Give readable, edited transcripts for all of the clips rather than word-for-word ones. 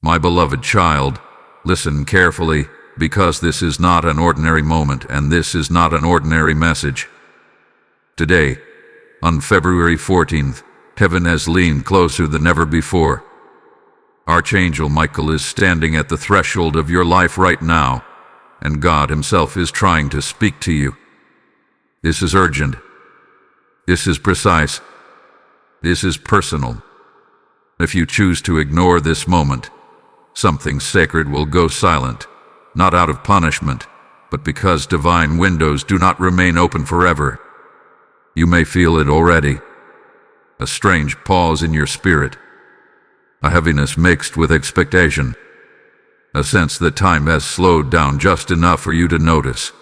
My beloved child, listen carefully, because this is not an ordinary moment and this is not an ordinary message. Today, on February 14th, heaven has leaned closer than ever before. Archangel Michael is standing at the threshold of your life right now, and God Himself is trying to speak to you. This is urgent. This is precise. This is personal. If you choose to ignore this moment, something sacred will go silent, not out of punishment, but because divine windows do not remain open forever. You may feel it already. A strange pause in your spirit. A heaviness mixed with expectation. A sense that time has slowed down just enough for you to notice.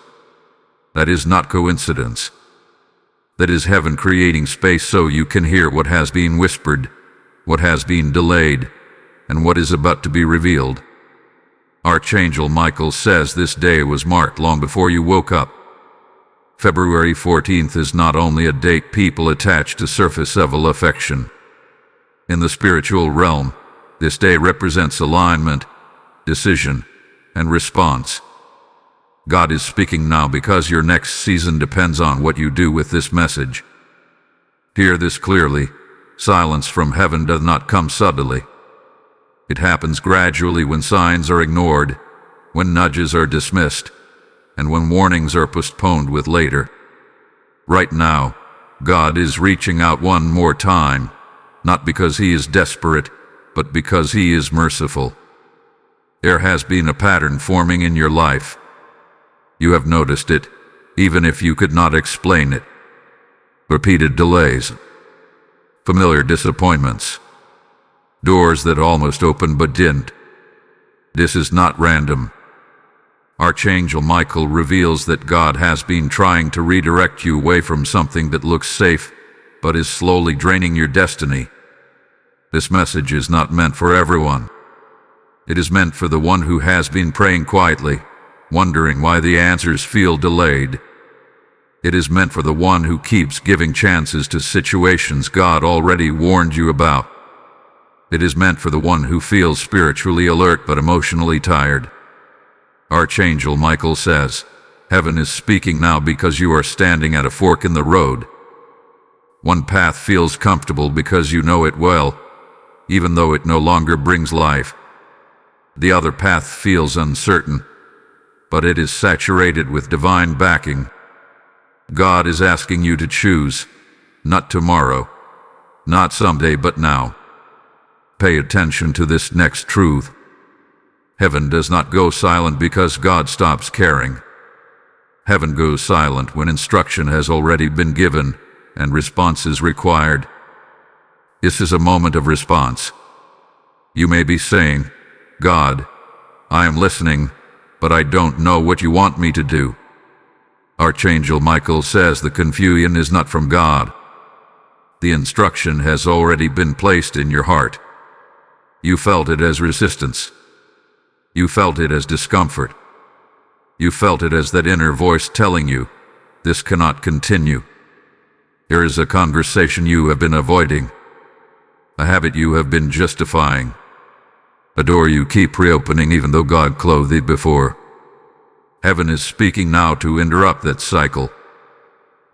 That is not coincidence. That is heaven creating space so you can hear what has been whispered, what has been delayed, and what is about to be revealed. Archangel Michael says this day was marked long before you woke up. February 14th is not only a date people attach to surface-level affection. In the spiritual realm, this day represents alignment, decision, and response. God is speaking now because your next season depends on what you do with this message. Hear this clearly. Silence from heaven does not come suddenly. It happens gradually when signs are ignored, when nudges are dismissed, and when warnings are postponed with later. Right now, God is reaching out one more time, not because He is desperate, but because He is merciful. There has been a pattern forming in your life. You have noticed it, even if you could not explain it. Repeated delays. Familiar disappointments. Doors that almost opened but didn't. This is not random. Archangel Michael reveals that God has been trying to redirect you away from something that looks safe, but is slowly draining your destiny. This message is not meant for everyone. It is meant for the one who has been praying quietly, wondering why the answers feel delayed. It is meant for the one who keeps giving chances to situations God already warned you about. It is meant for the one who feels spiritually alert but emotionally tired. Archangel Michael says, heaven is speaking now because you are standing at a fork in the road. One path feels comfortable because you know it well, even though it no longer brings life. The other path feels uncertain, but it is saturated with divine backing. God is asking you to choose, not tomorrow, not someday, but now. Pay attention to this next truth. Heaven does not go silent because God stops caring. Heaven goes silent when instruction has already been given and response is required. This is a moment of response. You may be saying, God, I am listening, but I don't know what you want me to do. Archangel Michael says the confusion is not from God. The instruction has already been placed in your heart. You felt it as resistance. You felt it as discomfort. You felt it as that inner voice telling you, this cannot continue. Here is a conversation you have been avoiding, a habit you have been justifying, a door you keep reopening even though God closed it before. Heaven is speaking now to interrupt that cycle.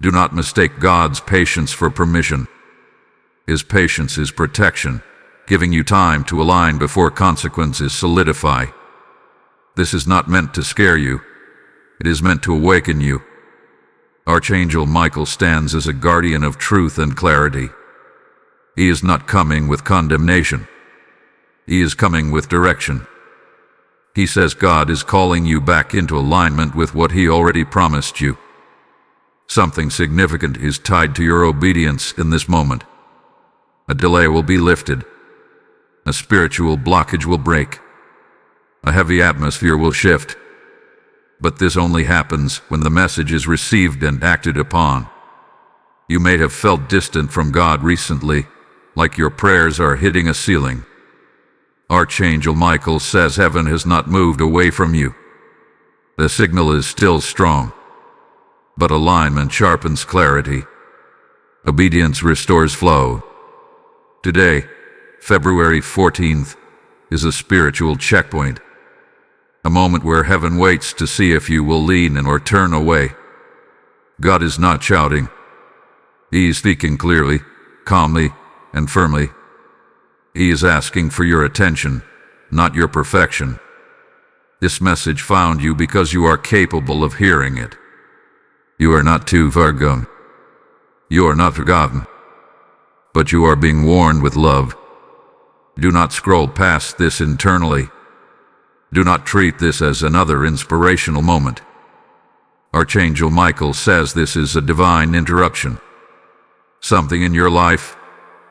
Do not mistake God's patience for permission. His patience is protection, giving you time to align before consequences solidify. This is not meant to scare you. It is meant to awaken you. Archangel Michael stands as a guardian of truth and clarity. He is not coming with condemnation. He is coming with direction. He says God is calling you back into alignment with what He already promised you. Something significant is tied to your obedience in this moment. A delay will be lifted. A spiritual blockage will break. A heavy atmosphere will shift. But this only happens when the message is received and acted upon. You may have felt distant from God recently, like your prayers are hitting a ceiling. Archangel Michael says heaven has not moved away from you. The signal is still strong, but alignment sharpens clarity. Obedience restores flow. Today, February 14th, is a spiritual checkpoint, a moment where heaven waits to see if you will lean in or turn away. God is not shouting. He is speaking clearly, calmly, and firmly. He is asking for your attention, not your perfection. This message found you because you are capable of hearing it. You are not too far gone. You are not forgotten. But you are being warned with love. Do not scroll past this internally. Do not treat this as another inspirational moment. Archangel Michael says this is a divine interruption. Something in your life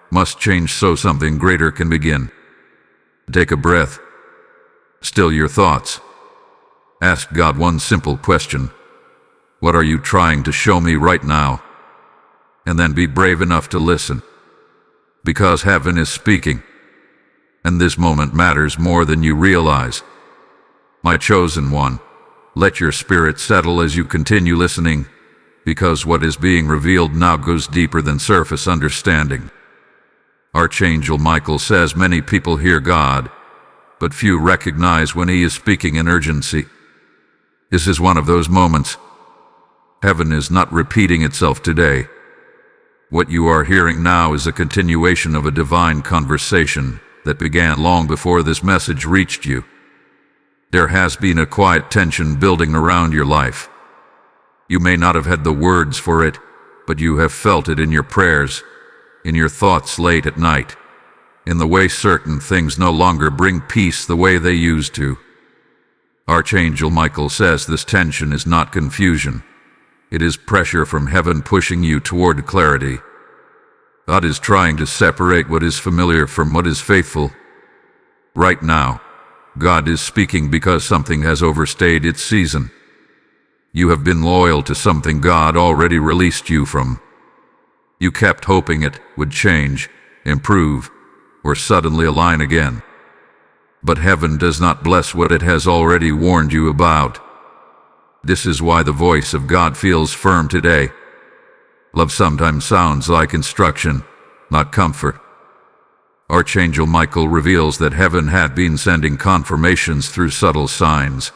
must change so something greater can begin. Take a breath. Still your thoughts. Ask God one simple question. What are you trying to show me right now? And then be brave enough to listen. Because heaven is speaking. And this moment matters more than you realize. My chosen one, let your spirit settle as you continue listening, because what is being revealed now goes deeper than surface understanding. Archangel Michael says many people hear God, but few recognize when he is speaking in urgency. This is one of those moments. Heaven is not repeating itself today. What you are hearing now is a continuation of a divine conversation that began long before this message reached you. There has been a quiet tension building around your life. You may not have had the words for it, but you have felt it in your prayers, in your thoughts late at night, in the way certain things no longer bring peace the way they used to. Archangel Michael says this tension is not confusion. It is pressure from heaven pushing you toward clarity. God is trying to separate what is familiar from what is faithful. Right now, God is speaking because something has overstayed its season. You have been loyal to something God already released you from. You kept hoping it would change, improve, or suddenly align again. But heaven does not bless what it has already warned you about. This is why the voice of God feels firm today. Love sometimes sounds like instruction, not comfort. Archangel Michael reveals that heaven had been sending confirmations through subtle signs,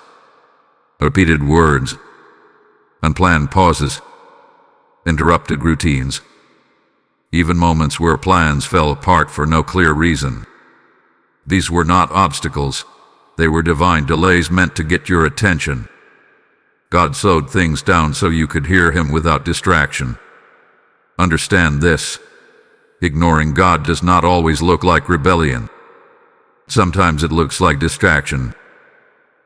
repeated words, unplanned pauses, interrupted routines, even moments where plans fell apart for no clear reason. These were not obstacles, they were divine delays meant to get your attention. God slowed things down so you could hear him without distraction. Understand this. Ignoring God does not always look like rebellion. Sometimes it looks like distraction.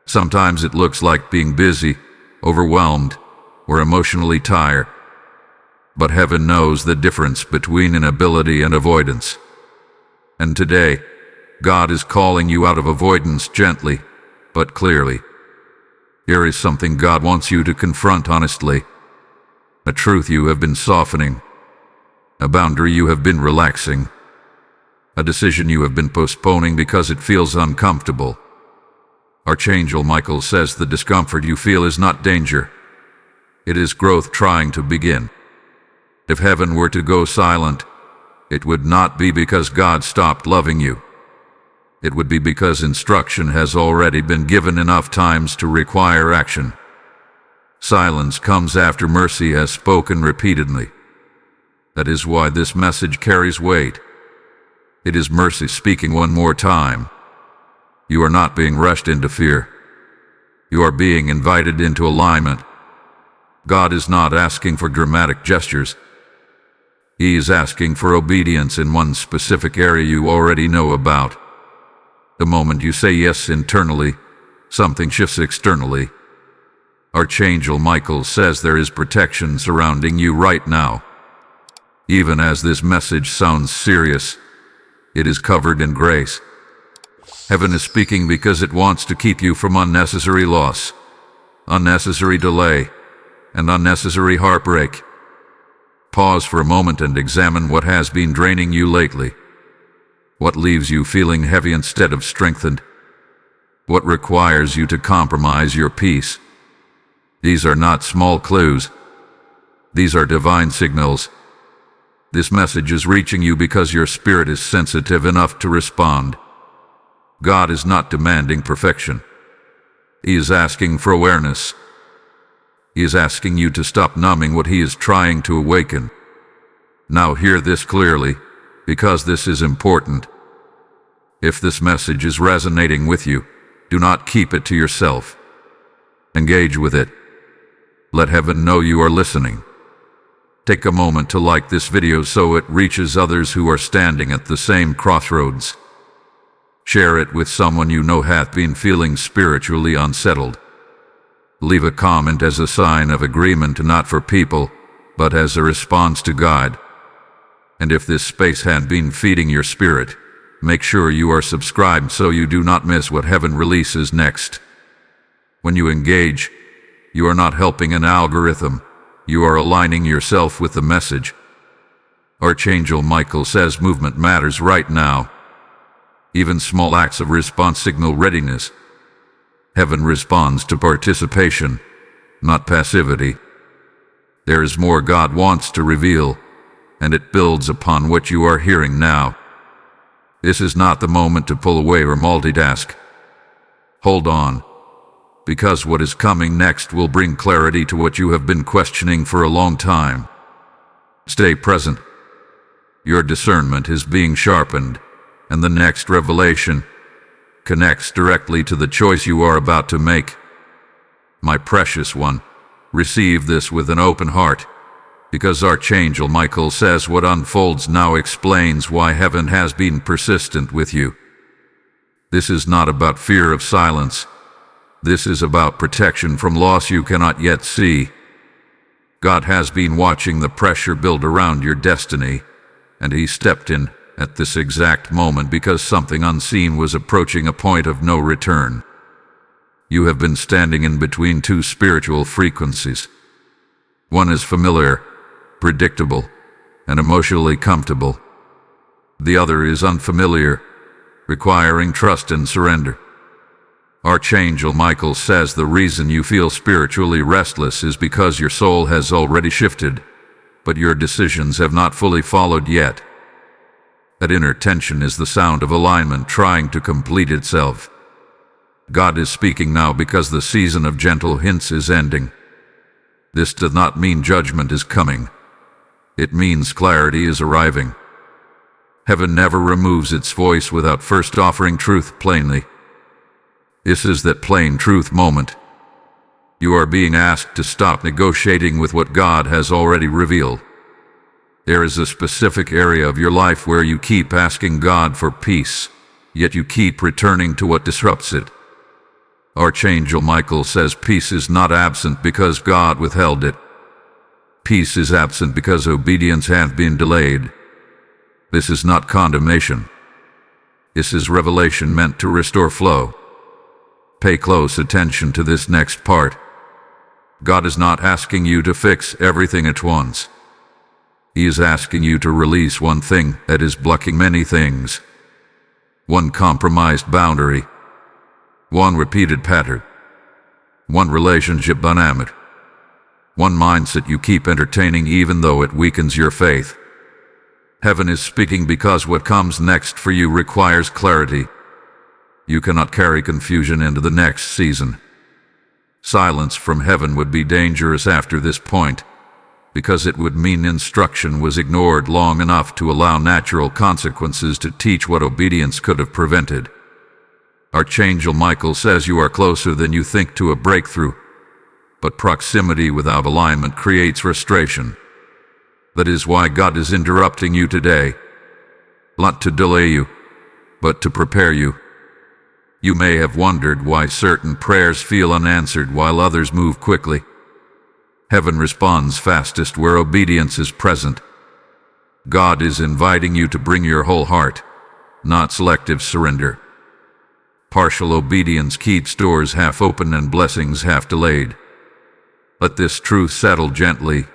Sometimes it looks like being busy, overwhelmed, or emotionally tired. But heaven knows the difference between inability and avoidance. And today, God is calling you out of avoidance gently, but clearly. Here is something God wants you to confront honestly. A truth you have been softening. A boundary you have been relaxing. A decision you have been postponing because it feels uncomfortable. Archangel Michael says the discomfort you feel is not danger. It is growth trying to begin. If heaven were to go silent, it would not be because God stopped loving you. It would be because instruction has already been given enough times to require action. Silence comes after mercy has spoken repeatedly. That is why this message carries weight. It is mercy speaking one more time. You are not being rushed into fear. You are being invited into alignment. God is not asking for dramatic gestures. He is asking for obedience in one specific area you already know about. The moment you say yes internally, something shifts externally. Archangel Michael says there is protection surrounding you right now. Even as this message sounds serious, it is covered in grace. Heaven is speaking because it wants to keep you from unnecessary loss, unnecessary delay, and unnecessary heartbreak. Pause for a moment and examine what has been draining you lately. What leaves you feeling heavy instead of strengthened? What requires you to compromise your peace? These are not small clues. These are divine signals. This message is reaching you because your spirit is sensitive enough to respond. God is not demanding perfection. He is asking for awareness. He is asking you to stop numbing what He is trying to awaken. Now hear this clearly, because this is important. If this message is resonating with you, do not keep it to yourself. Engage with it. Let heaven know you are listening. Take a moment to like this video so it reaches others who are standing at the same crossroads. Share it with someone you know hath been feeling spiritually unsettled. Leave a comment as a sign of agreement, not for people, but as a response to God. And if this space had been feeding your spirit, make sure you are subscribed so you do not miss what heaven releases next. When you engage, you are not helping an algorithm. You are aligning yourself with the message. Archangel Michael says movement matters right now. Even small acts of response signal readiness. Heaven responds to participation, not passivity. There is more God wants to reveal, and it builds upon what you are hearing now. This is not the moment to pull away or multitask. Hold on, because what is coming next will bring clarity to what you have been questioning for a long time. Stay present. Your discernment is being sharpened, and the next revelation connects directly to the choice you are about to make. My precious one, receive this with an open heart, because Archangel Michael says what unfolds now explains why heaven has been persistent with you. This is not about fear of silence. This is about protection from loss you cannot yet see. God has been watching the pressure build around your destiny, and He stepped in at this exact moment because something unseen was approaching a point of no return. You have been standing in between two spiritual frequencies. One is familiar, predictable, and emotionally comfortable. The other is unfamiliar, requiring trust and surrender. Archangel Michael says the reason you feel spiritually restless is because your soul has already shifted, but your decisions have not fully followed yet. That inner tension is the sound of alignment trying to complete itself. God is speaking now because the season of gentle hints is ending. This does not mean judgment is coming. It means clarity is arriving. Heaven never removes its voice without first offering truth plainly. This is that plain truth moment. You are being asked to stop negotiating with what God has already revealed. There is a specific area of your life where you keep asking God for peace, yet you keep returning to what disrupts it. Archangel Michael says peace is not absent because God withheld it. Peace is absent because obedience hath been delayed. This is not condemnation. This is revelation meant to restore flow. Pay close attention to this next part. God is not asking you to fix everything at once. He is asking you to release one thing that is blocking many things. One compromised boundary. One repeated pattern. One relationship dynamic. One mindset you keep entertaining even though it weakens your faith. Heaven is speaking because what comes next for you requires clarity. You cannot carry confusion into the next season. Silence from heaven would be dangerous after this point, because it would mean instruction was ignored long enough to allow natural consequences to teach what obedience could have prevented. Archangel Michael says you are closer than you think to a breakthrough, but proximity without alignment creates frustration. That is why God is interrupting you today. Not to delay you, but to prepare you. You may have wondered why certain prayers feel unanswered while others move quickly. Heaven responds fastest where obedience is present. God is inviting you to bring your whole heart, not selective surrender. Partial obedience keeps doors half open and blessings half delayed. Let this truth settle gently.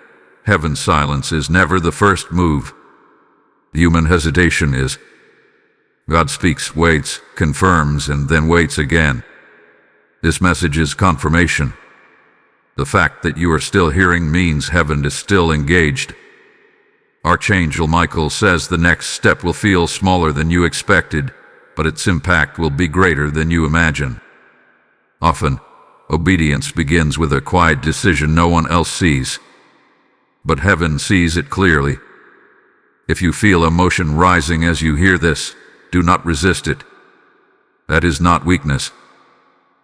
Heaven's silence is never the first move. Human hesitation is. God speaks, waits, confirms, and then waits again. This message is confirmation. The fact that you are still hearing means heaven is still engaged. Archangel Michael says the next step will feel smaller than you expected, but its impact will be greater than you imagine. Often, obedience begins with a quiet decision no one else sees, but heaven sees it clearly. If you feel emotion rising as you hear this, do not resist it. That is not weakness.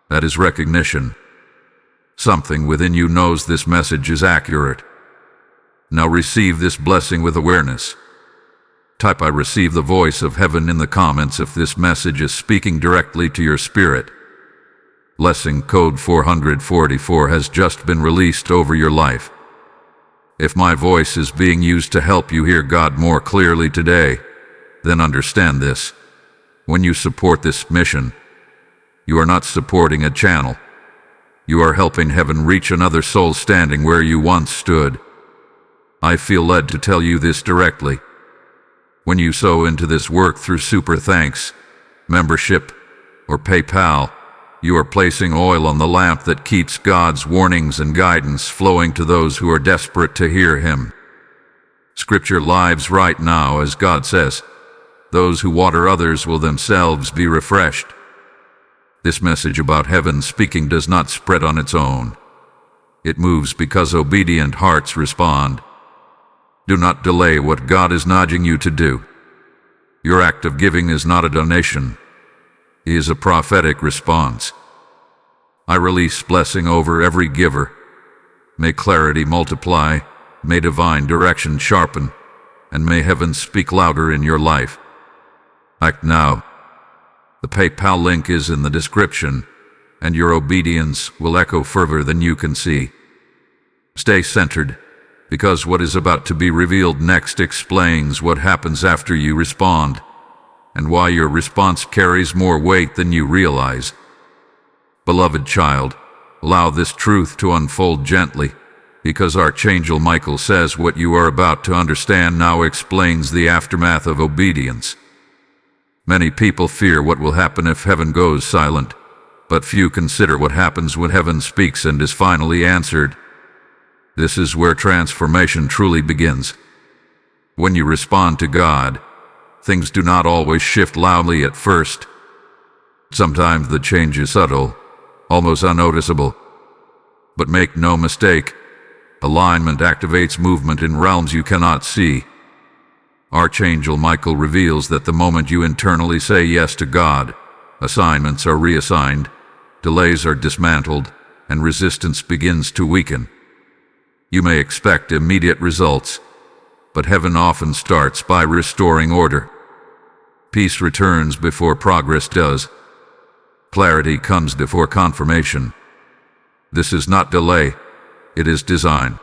That is recognition. Something within you knows this message is accurate. Now receive this blessing with awareness. Type "I receive the voice of heaven" in the comments if this message is speaking directly to your spirit. Blessing code 444 has just been released over your life. If my voice is being used to help you hear God more clearly today, then understand this. When you support this mission, you are not supporting a channel. You are helping heaven reach another soul standing where you once stood. I feel led to tell you this directly. When you sow into this work through Super Thanks, membership, or PayPal, you are placing oil on the lamp that keeps God's warnings and guidance flowing to those who are desperate to hear Him. Scripture lives right now as God says, "Those who water others will themselves be refreshed." This message about heaven speaking does not spread on its own. It moves because obedient hearts respond. Do not delay what God is nudging you to do. Your act of giving is not a donation. It is a prophetic response. I release blessing over every giver. May clarity multiply, may divine direction sharpen, and may heaven speak louder in your life. Act now. The PayPal link is in the description, and your obedience will echo further than you can see. Stay centered, because what is about to be revealed next explains what happens after you respond, and why your response carries more weight than you realize. Beloved child, allow this truth to unfold gently, because Archangel Michael says what you are about to understand now explains the aftermath of obedience. Many people fear what will happen if heaven goes silent, but few consider what happens when heaven speaks and is finally answered. This is where transformation truly begins. When you respond to God, things do not always shift loudly at first. Sometimes the change is subtle, almost unnoticeable. But make no mistake, alignment activates movement in realms you cannot see. Archangel Michael reveals that the moment you internally say yes to God, assignments are reassigned, delays are dismantled, and resistance begins to weaken. You may expect immediate results, but heaven often starts by restoring order. Peace returns before progress does. Clarity comes before confirmation. This is not delay, it is design.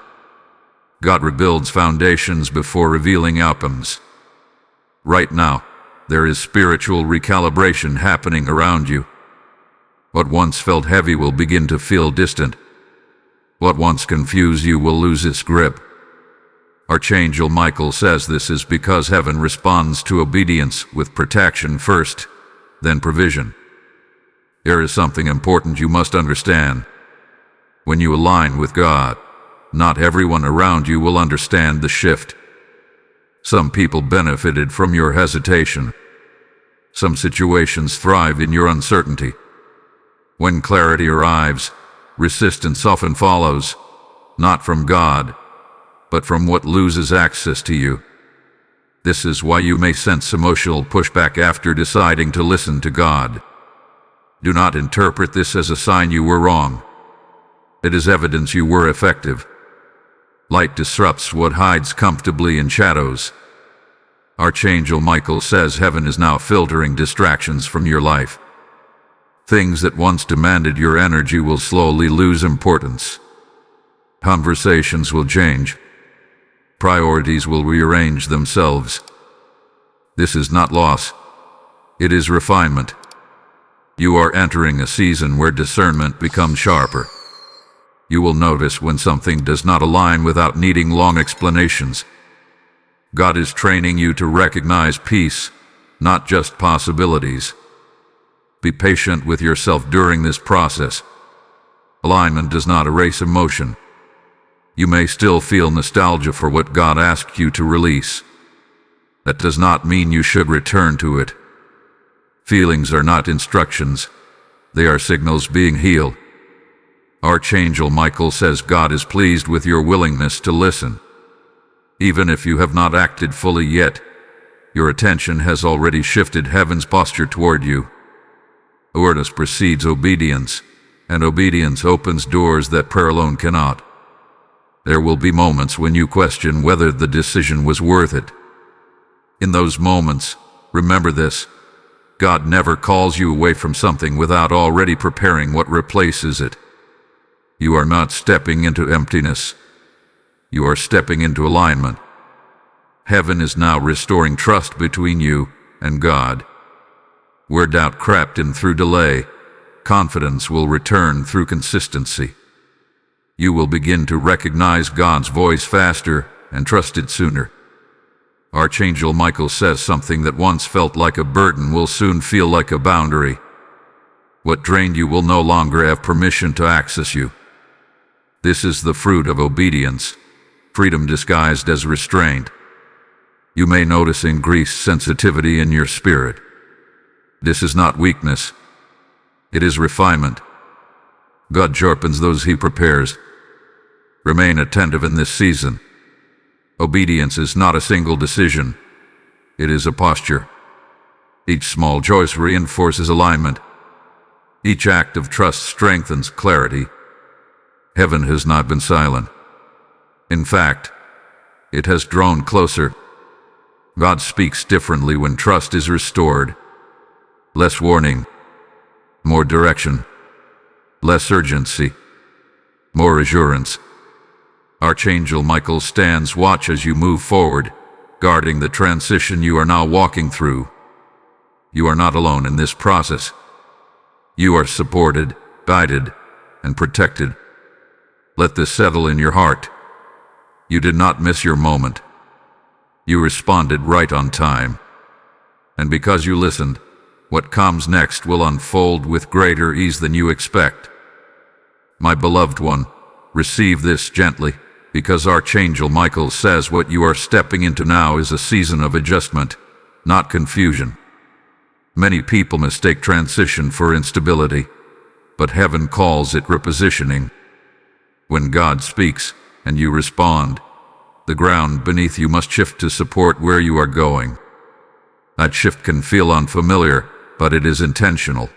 God rebuilds foundations before revealing outcomes. Right now, there is spiritual recalibration happening around you. What once felt heavy will begin to feel distant. What once confused you will lose its grip. Archangel Michael says this is because heaven responds to obedience with protection first, then provision. There is something important you must understand. When you align with God, not everyone around you will understand the shift. Some people benefited from your hesitation. Some situations thrive in your uncertainty. When clarity arrives, resistance often follows, not from God, but from what loses access to you. This is why you may sense emotional pushback after deciding to listen to God. Do not interpret this as a sign you were wrong. It is evidence you were effective. Light disrupts what hides comfortably in shadows. Archangel Michael says heaven is now filtering distractions from your life. Things that once demanded your energy will slowly lose importance. Conversations will change. Priorities will rearrange themselves. This is not loss. It is refinement. You are entering a season where discernment becomes sharper. You will notice when something does not align without needing long explanations. God is training you to recognize peace, not just possibilities. Be patient with yourself during this process. Alignment does not erase emotion. You may still feel nostalgia for what God asked you to release. That does not mean you should return to it. Feelings are not instructions. They are signals being healed. Archangel Michael says God is pleased with your willingness to listen. Even if you have not acted fully yet, your attention has already shifted heaven's posture toward you. Awareness precedes obedience, and obedience opens doors that prayer alone cannot. There will be moments when you question whether the decision was worth it. In those moments, remember this: God never calls you away from something without already preparing what replaces it. You are not stepping into emptiness. You are stepping into alignment. Heaven is now restoring trust between you and God. Where doubt crept in through delay, confidence will return through consistency. You will begin to recognize God's voice faster and trust it sooner. Archangel Michael says something that once felt like a burden will soon feel like a boundary. What drained you will no longer have permission to access you. This is the fruit of obedience, freedom disguised as restraint. You may notice increased sensitivity in your spirit. This is not weakness. It is refinement. God sharpens those He prepares. Remain attentive in this season. Obedience is not a single decision. It is a posture. Each small choice reinforces alignment. Each act of trust strengthens clarity. Heaven has not been silent. In fact, it has drawn closer. God speaks differently when trust is restored. Less warning, more direction. Less urgency, more assurance. Archangel Michael stands watch as you move forward, guarding the transition you are now walking through. You are not alone in this process. You are supported, guided, and protected. Let this settle in your heart. You did not miss your moment. You responded right on time. And because you listened, what comes next will unfold with greater ease than you expect. My beloved one, receive this gently, because Archangel Michael says what you are stepping into now is a season of adjustment, not confusion. Many people mistake transition for instability, but heaven calls it repositioning. When God speaks and you respond, the ground beneath you must shift to support where you are going. That shift can feel unfamiliar, but it is intentional.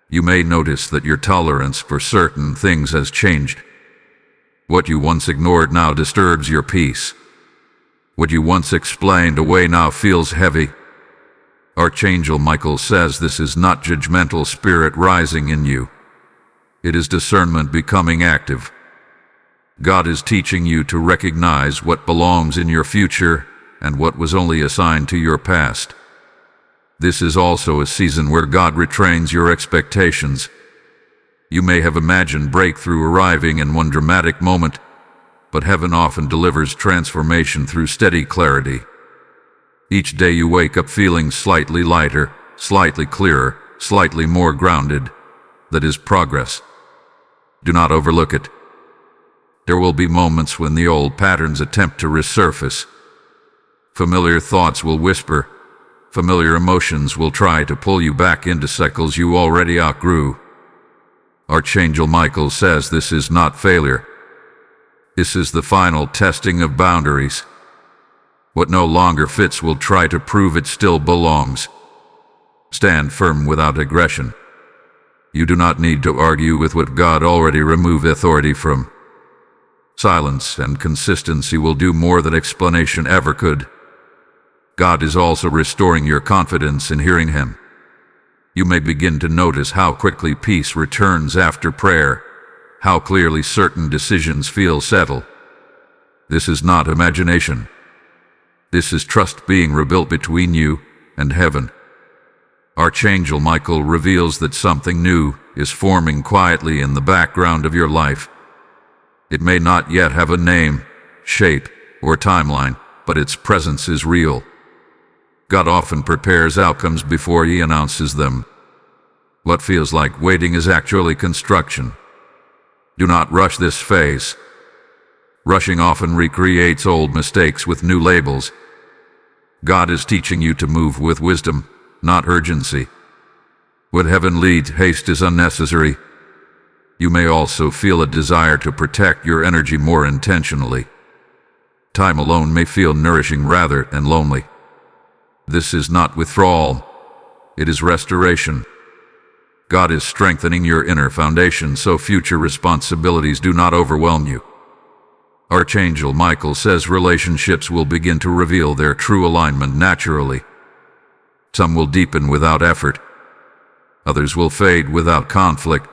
You may notice that your tolerance for certain things has changed. What you once ignored now disturbs your peace. What you once explained away now feels heavy. Archangel Michael says this is not judgmental spirit rising in you. It is discernment becoming active. God is teaching you to recognize what belongs in your future and what was only assigned to your past. This is also a season where God retrains your expectations. You may have imagined breakthrough arriving in one dramatic moment, but heaven often delivers transformation through steady clarity. Each day you wake up feeling slightly lighter, slightly clearer, slightly more grounded. That is progress. Do not overlook it. There will be moments when the old patterns attempt to resurface. Familiar thoughts will whisper. Familiar emotions will try to pull you back into cycles you already outgrew. Archangel Michael says this is not failure. This is the final testing of boundaries. What no longer fits will try to prove it still belongs. Stand firm without aggression. You do not need to argue with what God already removed authority from. Silence and consistency will do more than explanation ever could. God is also restoring your confidence in hearing Him. You may begin to notice how quickly peace returns after prayer, how clearly certain decisions feel settled. This is not imagination. This is trust being rebuilt between you and heaven. Archangel Michael reveals that something new is forming quietly in the background of your life. It may not yet have a name, shape, or timeline, but its presence is real. God often prepares outcomes before He announces them. What feels like waiting is actually construction. Do not rush this phase. Rushing often recreates old mistakes with new labels. God is teaching you to move with wisdom, not urgency. When heaven leads, haste is unnecessary. You may also feel a desire to protect your energy more intentionally. Time alone may feel nourishing rather than lonely. This is not withdrawal, it is restoration. God is strengthening your inner foundation so future responsibilities do not overwhelm you. Archangel Michael says relationships will begin to reveal their true alignment naturally. Some will deepen without effort. Others will fade without conflict.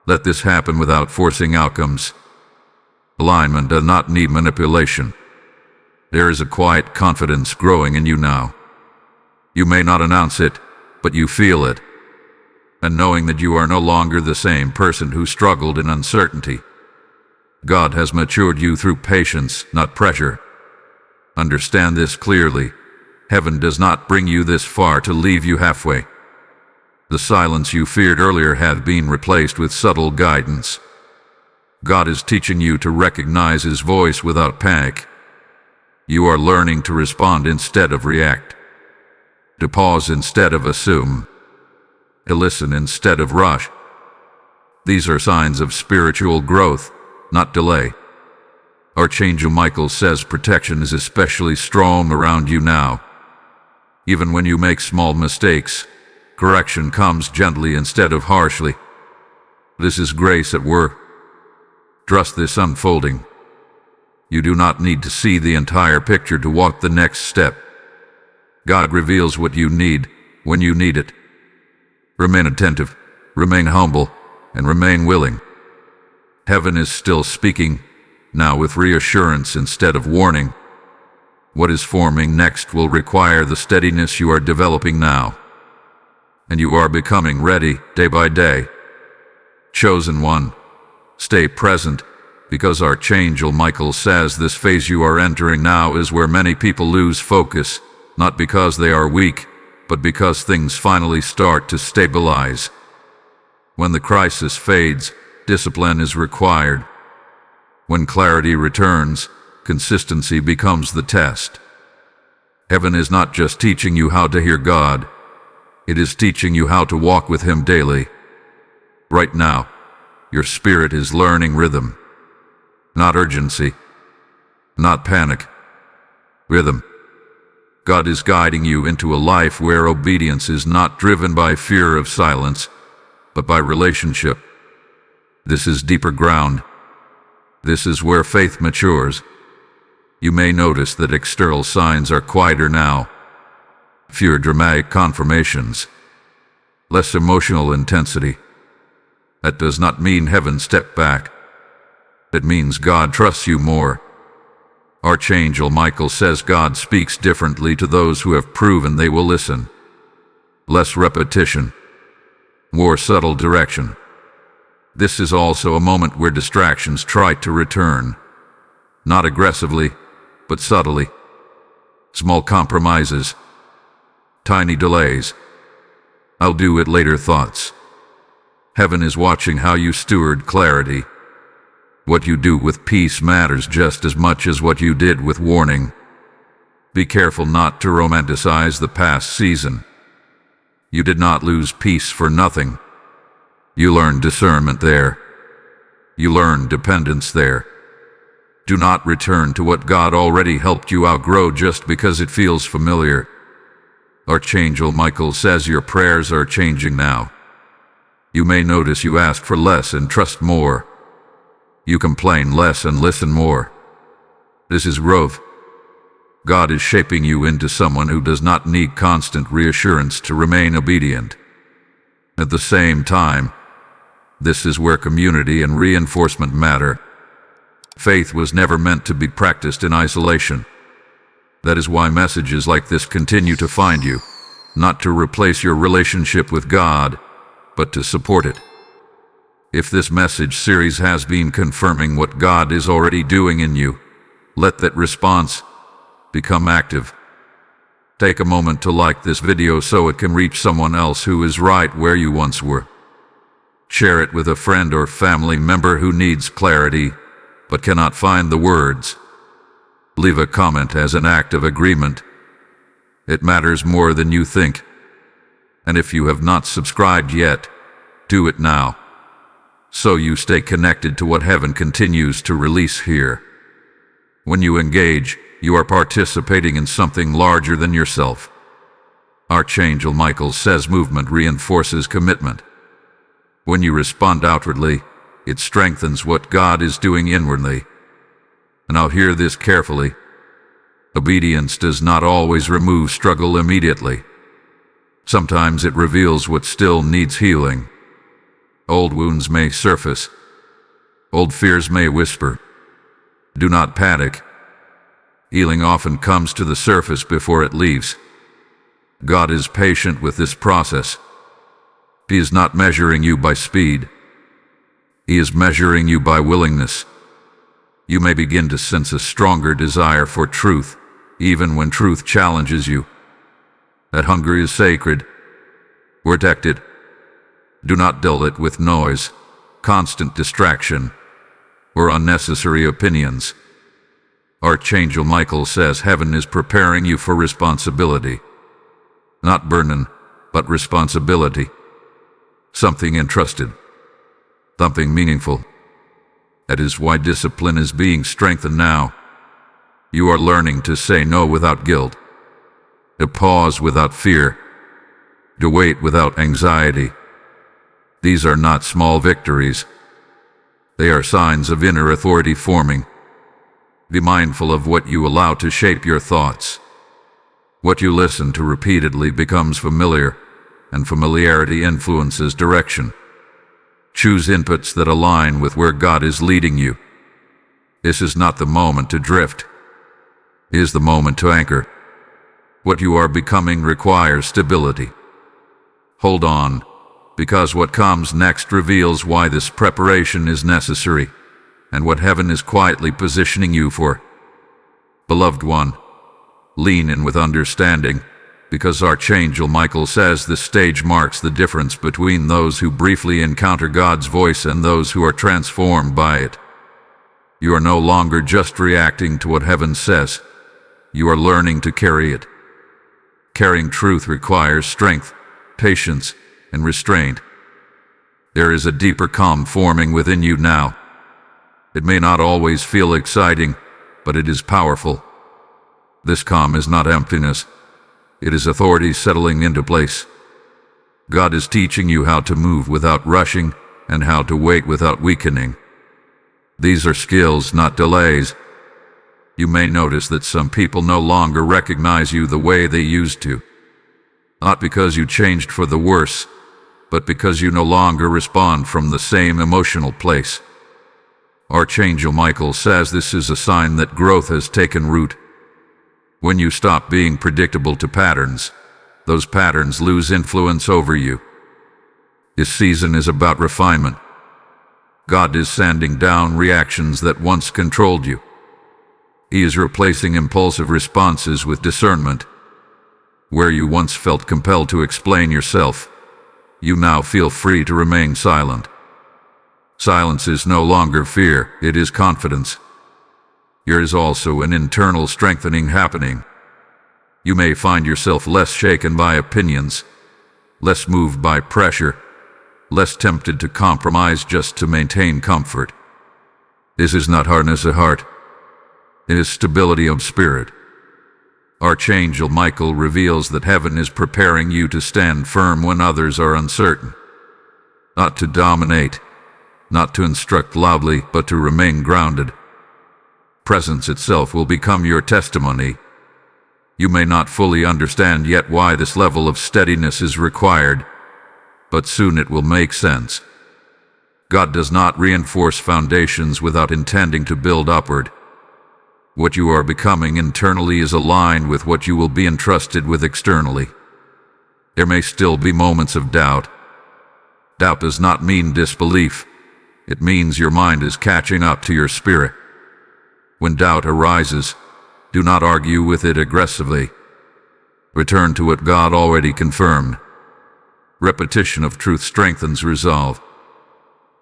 Let this happen without forcing outcomes. Alignment does not need manipulation. There is a quiet confidence growing in you now. You may not announce it, but you feel it. And knowing that you are no longer the same person who struggled in uncertainty. God has matured you through patience, not pressure. Understand this clearly. Heaven does not bring you this far to leave you halfway. The silence you feared earlier had been replaced with subtle guidance. God is teaching you to recognize His voice without panic. You are learning to respond instead of react, to pause instead of assume, to listen instead of rush. These are signs of spiritual growth, not delay. Archangel Michael says protection is especially strong around you now. Even when you make small mistakes, correction comes gently instead of harshly. This is grace at work. Trust this unfolding. You do not need to see the entire picture to walk the next step. God reveals what you need when you need it. Remain attentive, remain humble, and remain willing. Heaven is still speaking, now with reassurance instead of warning. What is forming next will require the steadiness you are developing now. And you are becoming ready day by day. Chosen one, stay present, because Archangel Michael says this phase you are entering now is where many people lose focus, not because they are weak, but because things finally start to stabilize. When the crisis fades, discipline is required. When clarity returns, consistency becomes the test. Heaven is not just teaching you how to hear God, it is teaching you how to walk with Him daily. Right now, your spirit is learning rhythm. Not urgency, not panic. Rhythm. God is guiding you into a life where obedience is not driven by fear of silence, but by relationship. This is deeper ground. This is where faith matures. You may notice that external signs are quieter now. Fewer dramatic confirmations. Less emotional intensity. That does not mean heaven stepped back. It means God trusts you more. Archangel Michael says God speaks differently to those who have proven they will listen. Less repetition. More subtle direction. This is also a moment where distractions try to return. Not aggressively, but subtly. Small compromises. Tiny delays. I'll do it later thoughts. Heaven is watching how you steward clarity. What you do with peace matters just as much as what you did with warning. Be careful not to romanticize the past season. You did not lose peace for nothing. You learned discernment there. You learned dependence there. Do not return to what God already helped you outgrow just because it feels familiar. Archangel Michael says your prayers are changing now. You may notice you ask for less and trust more. You complain less and listen more. This is growth. God is shaping you into someone who does not need constant reassurance to remain obedient. At the same time, this is where community and reinforcement matter. Faith was never meant to be practiced in isolation. That is why messages like this continue to find you, not to replace your relationship with God, but to support it. If this message series has been confirming what God is already doing in you, let that response become active. Take a moment to like this video so it can reach someone else who is right where you once were. Share it with a friend or family member who needs clarity, but cannot find the words. Leave a comment as an act of agreement. It matters more than you think. And if you have not subscribed yet, do it now, so you stay connected to what heaven continues to release here. When you engage, you are participating in something larger than yourself. Archangel Michael says movement reinforces commitment. When you respond outwardly, it strengthens what God is doing inwardly. Now hear this carefully. Obedience does not always remove struggle immediately. Sometimes it reveals what still needs healing. Old wounds may surface. Old fears may whisper. Do not panic. Healing often comes to the surface before it leaves. God is patient with this process. He is not measuring you by speed. He is measuring you by willingness. You may begin to sense a stronger desire for truth, even when truth challenges you. That hunger is sacred. Protect it. Do not dull it with noise, constant distraction, or unnecessary opinions. Archangel Michael says heaven is preparing you for responsibility. Not burden, but responsibility. Something entrusted. Something meaningful. That is why discipline is being strengthened now. You are learning to say no without guilt, to pause without fear, to wait without anxiety. These are not small victories. They are signs of inner authority forming. Be mindful of what you allow to shape your thoughts. What you listen to repeatedly becomes familiar, and familiarity influences direction. Choose inputs that align with where God is leading you. This is not the moment to drift. It is the moment to anchor. What you are becoming requires stability. Hold on, because what comes next reveals why this preparation is necessary, and what heaven is quietly positioning you for. Beloved one, lean in with understanding, because Archangel Michael says this stage marks the difference between those who briefly encounter God's voice and those who are transformed by it. You are no longer just reacting to what heaven says. You are learning to carry it. Carrying truth requires strength, patience, and restraint. There is a deeper calm forming within you now. It may not always feel exciting, but it is powerful. This calm is not emptiness. It is authority settling into place. God is teaching you how to move without rushing and how to wait without weakening. These are skills, not delays. You may notice that some people no longer recognize you the way they used to. Not because you changed for the worse, but because you no longer respond from the same emotional place. Archangel Michael says this is a sign that growth has taken root. When you stop being predictable to patterns, those patterns lose influence over you. This season is about refinement. God is sanding down reactions that once controlled you. He is replacing impulsive responses with discernment. Where you once felt compelled to explain yourself, you now feel free to remain silent. Silence is no longer fear, it is confidence. There is also an internal strengthening happening. You may find yourself less shaken by opinions, less moved by pressure, less tempted to compromise just to maintain comfort. This is not hardness of heart. It is stability of spirit. Archangel Michael reveals that heaven is preparing you to stand firm when others are uncertain. Not to dominate, not to instruct loudly, but to remain grounded. Presence itself will become your testimony. You may not fully understand yet why this level of steadiness is required, but soon it will make sense. God does not reinforce foundations without intending to build upward. What you are becoming internally is aligned with what you will be entrusted with externally. There may still be moments of doubt. Doubt does not mean disbelief. It means your mind is catching up to your spirit. When doubt arises, do not argue with it aggressively. Return to what God already confirmed. Repetition of truth strengthens resolve.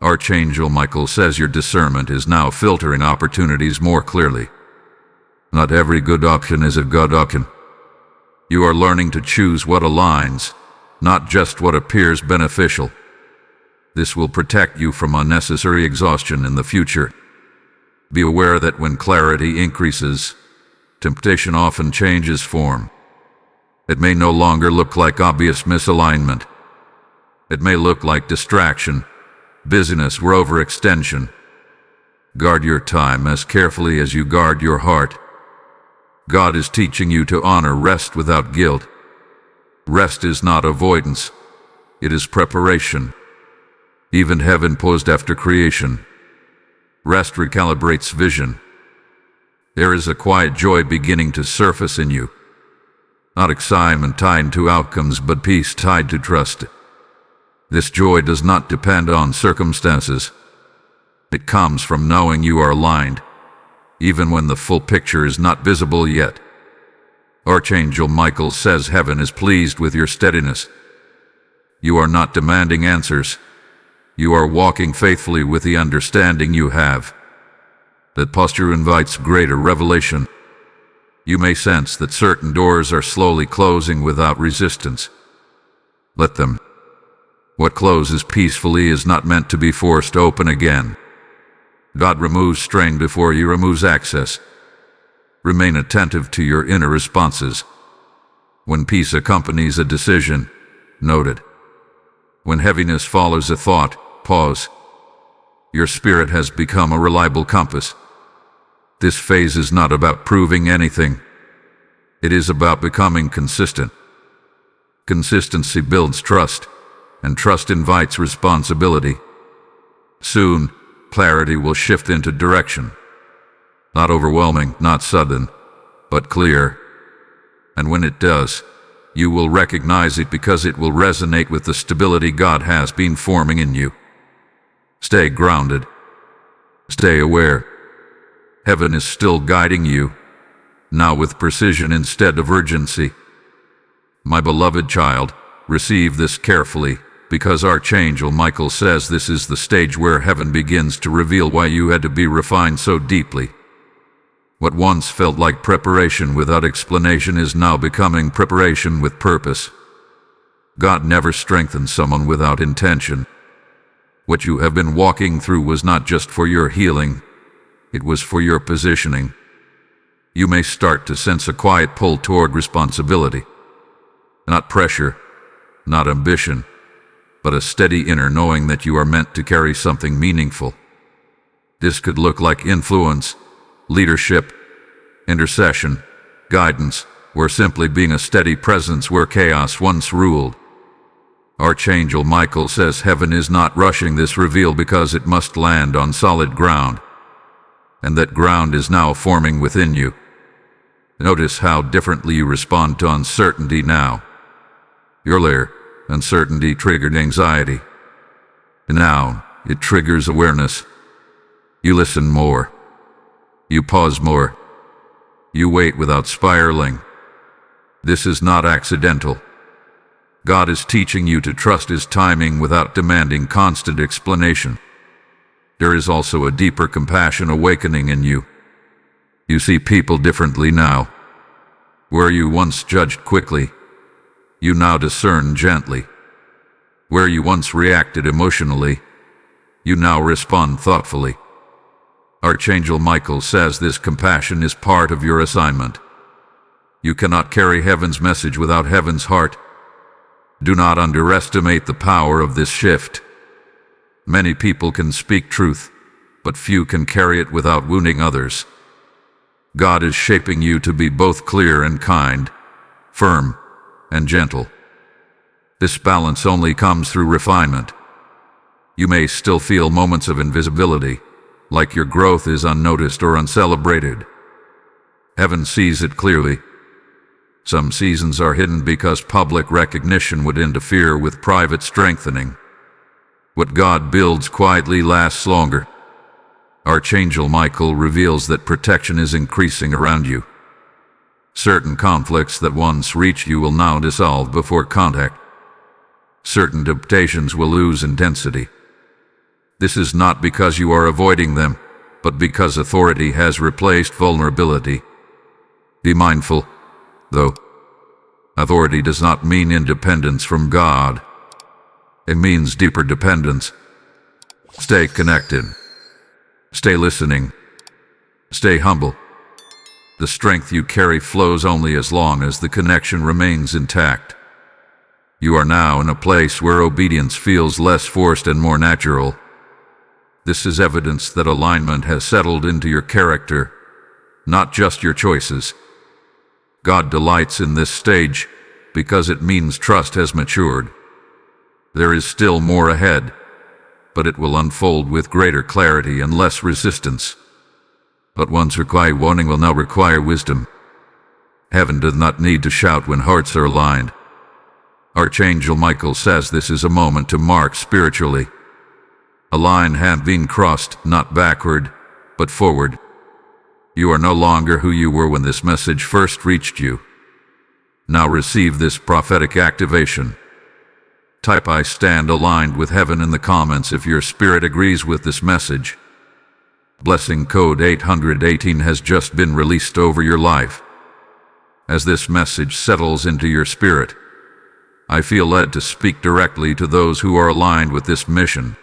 Archangel Michael says your discernment is now filtering opportunities more clearly. Not every good option is a good option. You are learning to choose what aligns, not just what appears beneficial. This will protect you from unnecessary exhaustion in the future. Be aware that when clarity increases, temptation often changes form. It may no longer look like obvious misalignment. It may look like distraction, busyness, or overextension. Guard your time as carefully as you guard your heart. God is teaching you to honor rest without guilt. Rest is not avoidance, it is preparation. Even heaven paused after creation. Rest recalibrates vision. There is a quiet joy beginning to surface in you. Not excitement tied to outcomes, but peace tied to trust. This joy does not depend on circumstances. It comes from knowing you are aligned, even when the full picture is not visible yet. Archangel Michael says heaven is pleased with your steadiness. You are not demanding answers. You are walking faithfully with the understanding you have. That posture invites greater revelation. You may sense that certain doors are slowly closing without resistance. Let them. What closes peacefully is not meant to be forced open again. God removes strain before He removes access. Remain attentive to your inner responses. When peace accompanies a decision, note it. When heaviness follows a thought, pause. Your spirit has become a reliable compass. This phase is not about proving anything. It is about becoming consistent. Consistency builds trust, and trust invites responsibility. Soon, clarity will shift into direction. Not overwhelming, not sudden, but clear. And when it does, you will recognize it because it will resonate with the stability God has been forming in you. Stay grounded. Stay aware. Heaven is still guiding you, now with precision instead of urgency. My beloved child, receive this carefully, because Archangel Michael says this is the stage where heaven begins to reveal why you had to be refined so deeply. What once felt like preparation without explanation is now becoming preparation with purpose. God never strengthens someone without intention. What you have been walking through was not just for your healing, it was for your positioning. You may start to sense a quiet pull toward responsibility. Not pressure, not ambition, but a steady inner knowing that you are meant to carry something meaningful. This could look like influence, leadership, intercession, guidance, or simply being a steady presence where chaos once ruled. Archangel Michael says heaven is not rushing this reveal because it must land on solid ground, and that ground is now forming within you. Notice how differently you respond to uncertainty now. Earlier, uncertainty triggered anxiety. Now, it triggers awareness. You listen more. You pause more. You wait without spiraling. This is not accidental. God is teaching you to trust His timing without demanding constant explanation. There is also a deeper compassion awakening in you. You see people differently now. Where you once judged quickly, you now discern gently. Where you once reacted emotionally, you now respond thoughtfully. Archangel Michael says this compassion is part of your assignment. You cannot carry heaven's message without heaven's heart. Do not underestimate the power of this shift. Many people can speak truth, but few can carry it without wounding others. God is shaping you to be both clear and kind, firm and gentle. This balance only comes through refinement. You may still feel moments of invisibility, like your growth is unnoticed or uncelebrated. Heaven sees it clearly. Some seasons are hidden because public recognition would interfere with private strengthening. What God builds quietly lasts longer. Archangel Michael reveals that protection is increasing around you. Certain conflicts that once reached you will now dissolve before contact. Certain temptations will lose intensity. This is not because you are avoiding them, but because authority has replaced vulnerability. Be mindful, though. Authority does not mean independence from God. It means deeper dependence. Stay connected. Stay listening. Stay humble. The strength you carry flows only as long as the connection remains intact. You are now in a place where obedience feels less forced and more natural. This is evidence that alignment has settled into your character, not just your choices. God delights in this stage because it means trust has matured. There is still more ahead, but it will unfold with greater clarity and less resistance. What once required warning will now require wisdom. Heaven does not need to shout when hearts are aligned. Archangel Michael says this is a moment to mark spiritually. A line had been crossed, not backward, but forward. You are no longer who you were when this message first reached you. Now receive this prophetic activation. Type "I stand aligned with heaven" in the comments if your spirit agrees with this message. Blessing code 818 has just been released over your life. As this message settles into your spirit, I feel led to speak directly to those who are aligned with this mission.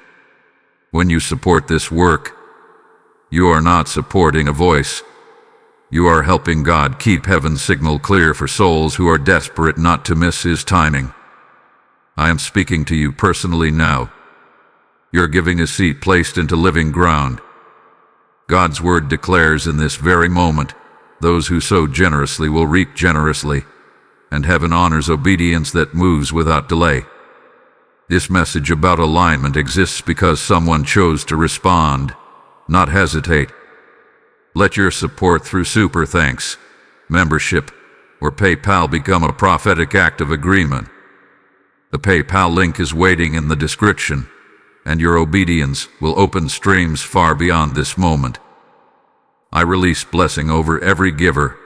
When you support this work, you are not supporting a voice. You are helping God keep heaven's signal clear for souls who are desperate not to miss His timing. I am speaking to you personally now. You're giving a seed placed into living ground. God's word declares in this very moment, those who sow generously will reap generously, and heaven honors obedience that moves without delay. This message about alignment exists because someone chose to respond, not hesitate. Let your support through super thanks, membership, or PayPal become a prophetic act of agreement. The PayPal link is waiting in the description, and your obedience will open streams far beyond this moment. I release blessing over every giver.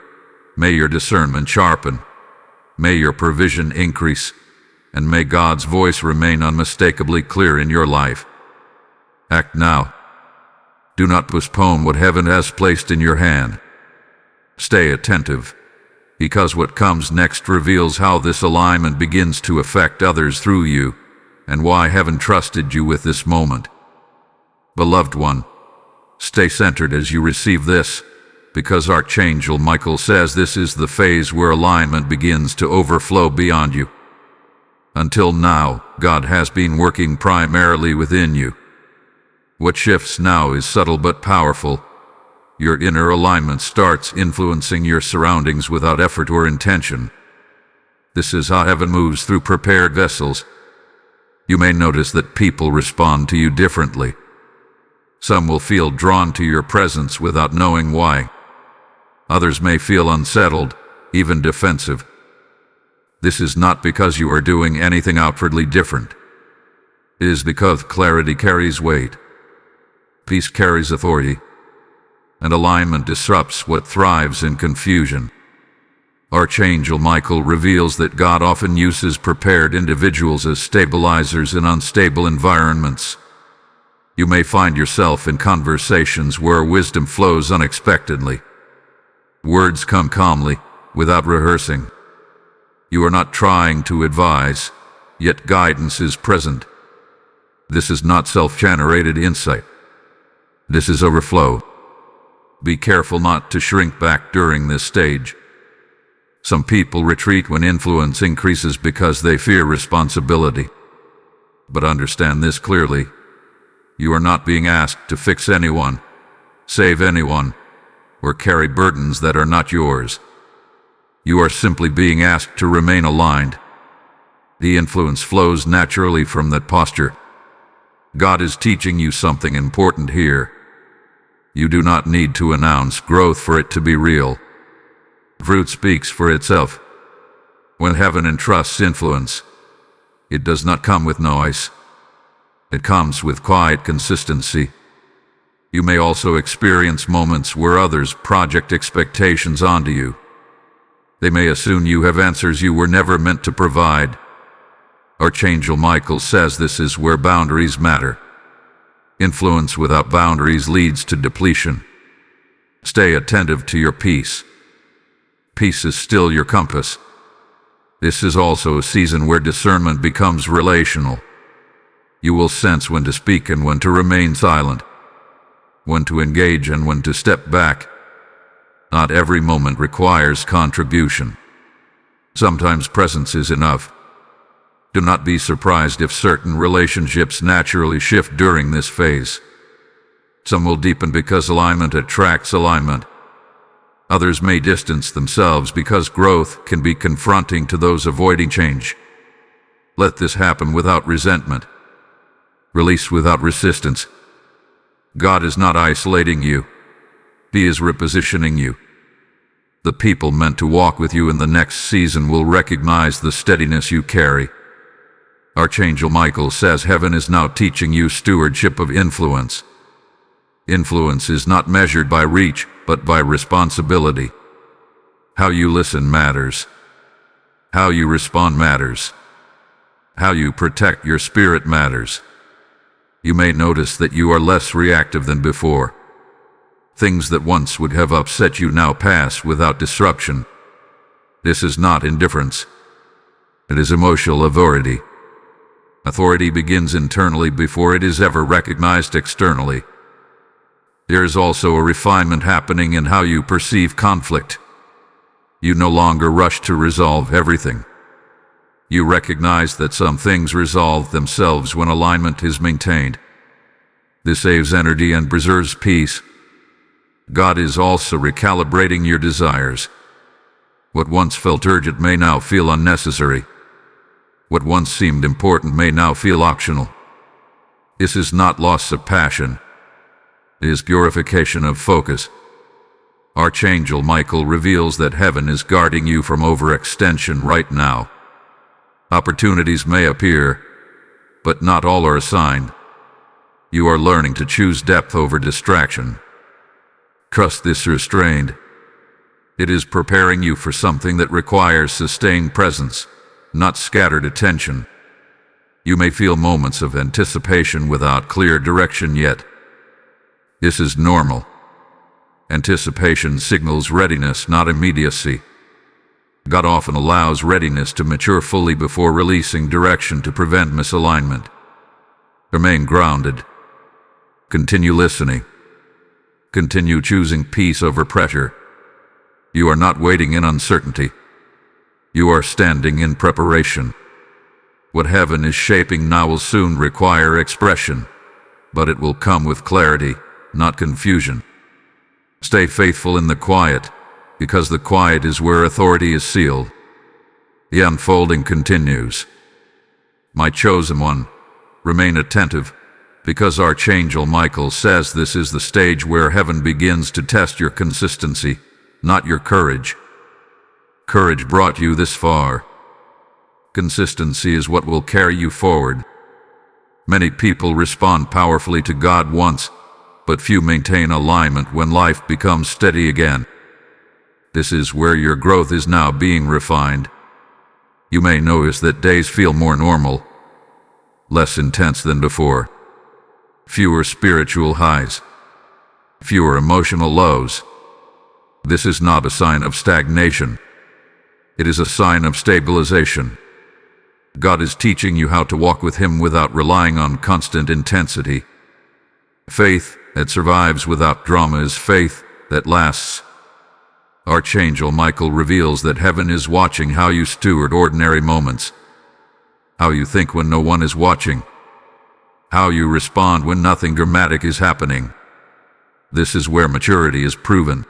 May your discernment sharpen. May your provision increase, and may God's voice remain unmistakably clear in your life. Act now. Do not postpone what heaven has placed in your hand. Stay attentive, because what comes next reveals how this alignment begins to affect others through you, and why heaven trusted you with this moment. Beloved one, stay centered as you receive this, because Archangel Michael says this is the phase where alignment begins to overflow beyond you. Until now, God has been working primarily within you. What shifts now is subtle but powerful. Your inner alignment starts influencing your surroundings without effort or intention. This is how heaven moves through prepared vessels. You may notice that people respond to you differently. Some will feel drawn to your presence without knowing why. Others may feel unsettled, even defensive. This is not because you are doing anything outwardly different. It is because clarity carries weight. Peace carries authority. And alignment disrupts what thrives in confusion. Archangel Michael reveals that God often uses prepared individuals as stabilizers in unstable environments. You may find yourself in conversations where wisdom flows unexpectedly. Words come calmly, without rehearsing. You are not trying to advise, yet guidance is present. This is not self-generated insight. This is overflow. Be careful not to shrink back during this stage. Some people retreat when influence increases because they fear responsibility. But understand this clearly. You are not being asked to fix anyone, save anyone, or carry burdens that are not yours. You are simply being asked to remain aligned. The influence flows naturally from that posture. God is teaching you something important here. You do not need to announce growth for it to be real. Fruit speaks for itself. When heaven entrusts influence, it does not come with noise. It comes with quiet consistency. You may also experience moments where others project expectations onto you. They may assume you have answers you were never meant to provide. Archangel Michael says this is where boundaries matter. Influence without boundaries leads to depletion. Stay attentive to your peace. Peace is still your compass. This is also a season where discernment becomes relational. You will sense when to speak and when to remain silent, when to engage and when to step back. Not every moment requires contribution. Sometimes presence is enough. Do not be surprised if certain relationships naturally shift during this phase. Some will deepen because alignment attracts alignment. Others may distance themselves because growth can be confronting to those avoiding change. Let this happen without resentment. Release without resistance. God is not isolating you. He is repositioning you. The people meant to walk with you in the next season will recognize the steadiness you carry. Archangel Michael says heaven is now teaching you stewardship of influence. Influence is not measured by reach, but by responsibility. How you listen matters. How you respond matters. How you protect your spirit matters. You may notice that you are less reactive than before. Things that once would have upset you now pass without disruption. This is not indifference. It is emotional authority. Authority begins internally before it is ever recognized externally. There is also a refinement happening in how you perceive conflict. You no longer rush to resolve everything. You recognize that some things resolve themselves when alignment is maintained. This saves energy and preserves peace. God is also recalibrating your desires. What once felt urgent may now feel unnecessary. What once seemed important may now feel optional. This is not loss of passion. It is purification of focus. Archangel Michael reveals that heaven is guarding you from overextension right now. Opportunities may appear, but not all are assigned. You are learning to choose depth over distraction. Trust this restraint. It is preparing you for something that requires sustained presence, not scattered attention. You may feel moments of anticipation without clear direction yet. This is normal. Anticipation signals readiness, not immediacy. God often allows readiness to mature fully before releasing direction to prevent misalignment. Remain grounded. Continue listening. Continue choosing peace over pressure. You are not waiting in uncertainty. You are standing in preparation. What heaven is shaping now will soon require expression, but it will come with clarity, not confusion. Stay faithful in the quiet, because the quiet is where authority is sealed. The unfolding continues. My chosen one, remain attentive, because Archangel Michael says this is the stage where heaven begins to test your consistency, not your courage. Courage brought you this far. Consistency is what will carry you forward. Many people respond powerfully to God once, but few maintain alignment when life becomes steady again. This is where your growth is now being refined. You may notice that days feel more normal, less intense than before. Fewer spiritual highs, fewer emotional lows. This is not a sign of stagnation. It is a sign of stabilization. God is teaching you how to walk with Him without relying on constant intensity. Faith that survives without drama is faith that lasts. Archangel Michael reveals that heaven is watching how you steward ordinary moments, how you think when no one is watching, how you respond when nothing dramatic is happening. This is where maturity is proven.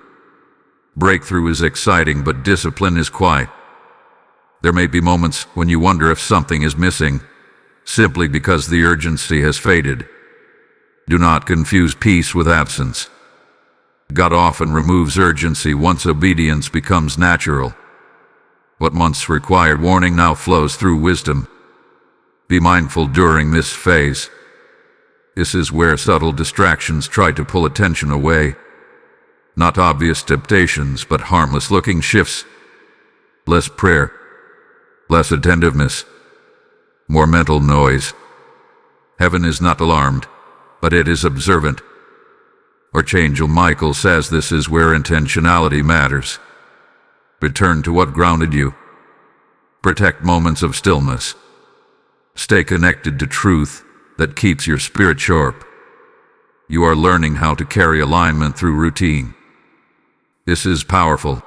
Breakthrough is exciting, but discipline is quiet. There may be moments when you wonder if something is missing, simply because the urgency has faded. Do not confuse peace with absence. God often removes urgency once obedience becomes natural. What once required warning now flows through wisdom. Be mindful during this phase. This is where subtle distractions try to pull attention away. Not obvious temptations, but harmless-looking shifts. Less prayer, less attentiveness, more mental noise. Heaven is not alarmed, but it is observant. Archangel Michael says this is where intentionality matters. Return to what grounded you. Protect moments of stillness. Stay connected to truth that keeps your spirit sharp. You are learning how to carry alignment through routine. This is powerful.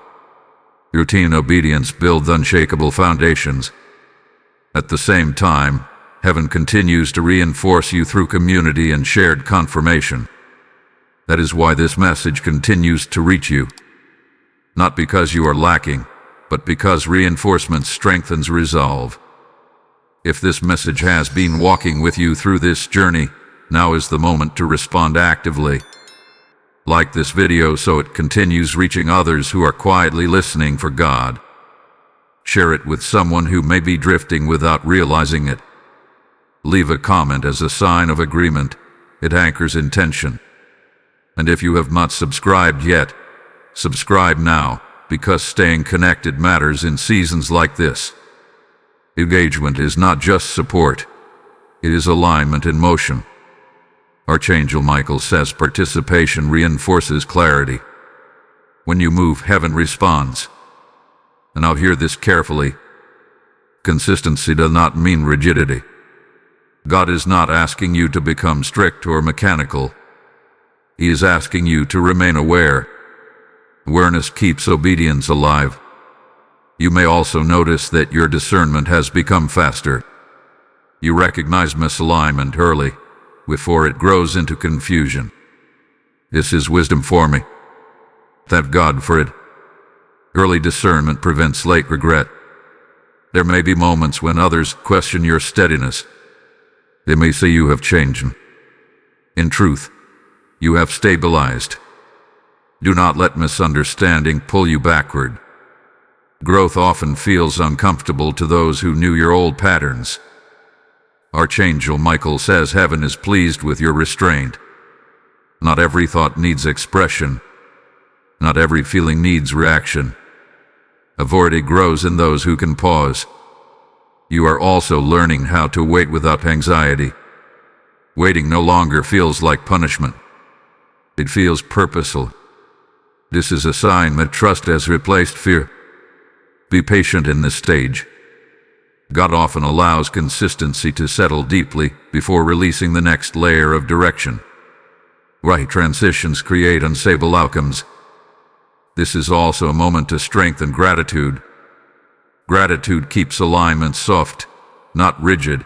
Routine obedience builds unshakable foundations. At the same time, heaven continues to reinforce you through community and shared confirmation. That is why this message continues to reach you. Not because you are lacking, but because reinforcement strengthens resolve. If this message has been walking with you through this journey, now is the moment to respond actively. Like this video so it continues reaching others who are quietly listening for God. Share it with someone who may be drifting without realizing it. Leave a comment as a sign of agreement. It anchors intention. And if you have not subscribed yet, subscribe now, because staying connected matters in seasons like this. Engagement is not just support. It is alignment in motion. Archangel Michael says participation reinforces clarity. When you move, heaven responds. And now hear this carefully. Consistency does not mean rigidity. God is not asking you to become strict or mechanical. He is asking you to remain aware. Awareness keeps obedience alive. You may also notice that your discernment has become faster. You recognize misalignment early, before it grows into confusion. This is wisdom for me. Thank God for it. Early discernment prevents late regret. There may be moments when others question your steadiness. They may say you have changed. In truth, you have stabilized. Do not let misunderstanding pull you backward. Growth often feels uncomfortable to those who knew your old patterns. Archangel Michael says heaven is pleased with your restraint. Not every thought needs expression. Not every feeling needs reaction. Authority grows in those who can pause. You are also learning how to wait without anxiety. Waiting no longer feels like punishment. It feels purposeful. This is a sign that trust has replaced fear. Be patient in this stage. God often allows consistency to settle deeply before releasing the next layer of direction. Right transitions create unstable outcomes. This is also a moment to strengthen gratitude. Gratitude keeps alignment soft, not rigid.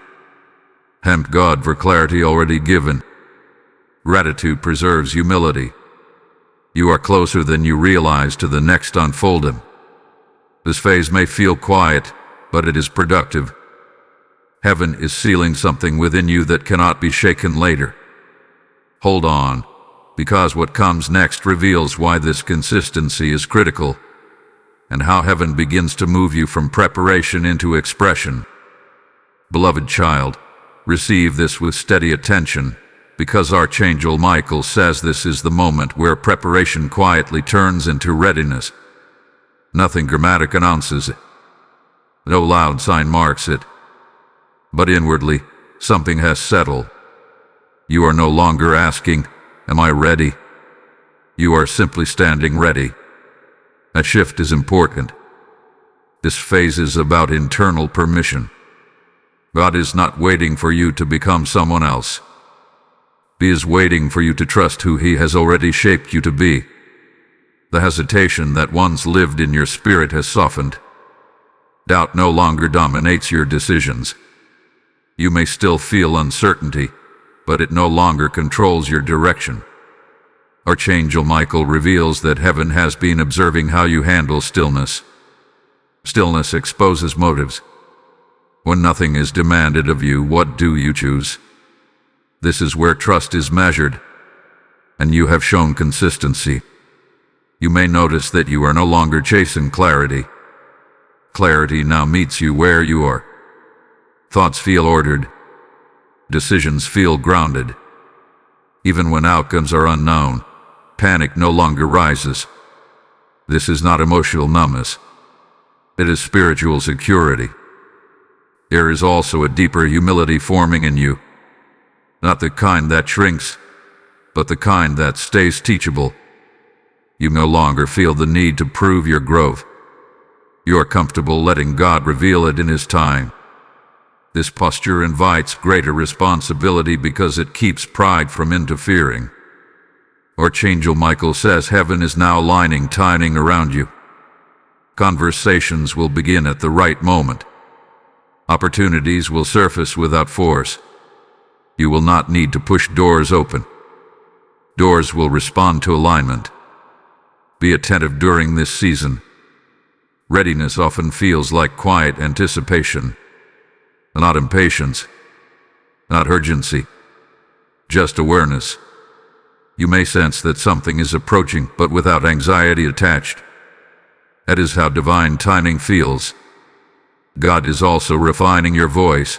Thank God for clarity already given. Gratitude preserves humility. You are closer than you realize to the next unfolding. This phase may feel quiet, but it is productive. Heaven is sealing something within you that cannot be shaken later. Hold on, because what comes next reveals why this consistency is critical, and how heaven begins to move you from preparation into expression. Beloved child, receive this with steady attention, because Archangel Michael says this is the moment where preparation quietly turns into readiness. Nothing dramatic announces it. No loud sign marks it. But inwardly, something has settled. You are no longer asking, "Am I ready?" You are simply standing ready. A shift is important. This phase is about internal permission. God is not waiting for you to become someone else. He is waiting for you to trust who He has already shaped you to be. The hesitation that once lived in your spirit has softened. Doubt no longer dominates your decisions. You may still feel uncertainty, but it no longer controls your direction. Archangel Michael reveals that heaven has been observing how you handle stillness. Stillness exposes motives. When nothing is demanded of you, what do you choose? This is where trust is measured, and you have shown consistency. You may notice that you are no longer chasing clarity. Clarity now meets you where you are. Thoughts feel ordered. Decisions feel grounded. Even when outcomes are unknown, panic no longer rises. This is not emotional numbness. It is spiritual security. There is also a deeper humility forming in you. Not the kind that shrinks, but the kind that stays teachable. You no longer feel the need to prove your growth. You are comfortable letting God reveal it in His time. This posture invites greater responsibility because it keeps pride from interfering. Archangel Michael says heaven is now timing around you. Conversations will begin at the right moment. Opportunities will surface without force. You will not need to push doors open. Doors will respond to alignment. Be attentive during this season. Readiness often feels like quiet anticipation, not impatience, not urgency, just awareness. You may sense that something is approaching, but without anxiety attached. That is how divine timing feels. God is also refining your voice.